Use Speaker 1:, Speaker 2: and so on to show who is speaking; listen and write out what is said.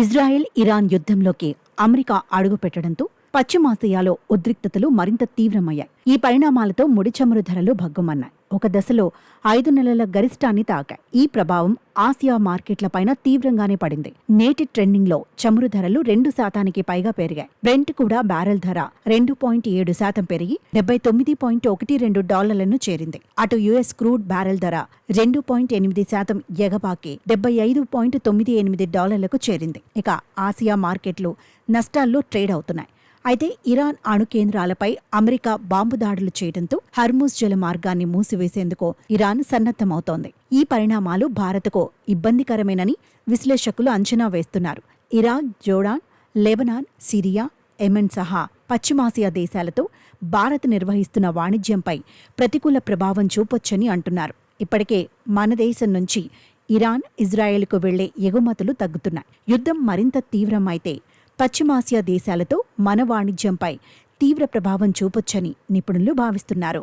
Speaker 1: Israel Iran యుద్ధంలోకి America అడుగుపెట్టడంతో పశ్చిమాసియాలో ఉద్రిక్తతలు మరింత తీవ్రమయ్యాయి. ఈ పరిణామాలతో ముడి చమురు ధరలు భగ్గుమన్నాయి. ఒక దశలో 5 నెలల గరిష్టాన్ని తాకాయి. ఈ ప్రభావం ఆసియా మార్కెట్లపైన తీవ్రంగానే పడింది. నేటి ట్రెండింగ్లో చమురు ధరలు 2% పైగా పెరిగాయి. బ్రెంట్ కూడా బ్యారెల్ ధర 2.7% పెరిగి $79.12 చేరింది. అటు యుఎస్ క్రూడ్ బ్యారెల్ ధర 2.8% ఎగబాకి $75.98 చేరింది. ఇక ఆసియా మార్కెట్లు నష్టాల్లో ట్రేడ్ అవుతున్నాయి. అయితే ఇరాన్ అణు కేంద్రాలపై అమెరికా బాంబు దాడులు చేయడంతో హర్ముజ్ జల మార్గాన్ని మూసివేసేందుకు ఇరాన్ సన్నద్ధమవుతోంది. ఈ పరిణామాలు భారత్కు ఇబ్బందికరమేనని విశ్లేషకులు అంచనా వేస్తున్నారు. Iraq, Jordan, Lebanon, Syria, Yemen సహా పశ్చిమాసియా దేశాలతో భారత్ నిర్వహిస్తున్న వాణిజ్యంపై ప్రతికూల ప్రభావం చూపొచ్చని అంటున్నారు. ఇప్పటికే మన దేశం నుంచి ఇరాన్, ఇజ్రాయెల్కు వెళ్లే ఎగుమతులు తగ్గుతున్నాయి. యుద్ధం మరింత తీవ్రమైతే పశ్చిమాసియా దేశాలతో మన వాణిజ్యంపై తీవ్ర ప్రభావం చూపొచ్చని నిపుణులు భావిస్తున్నారు.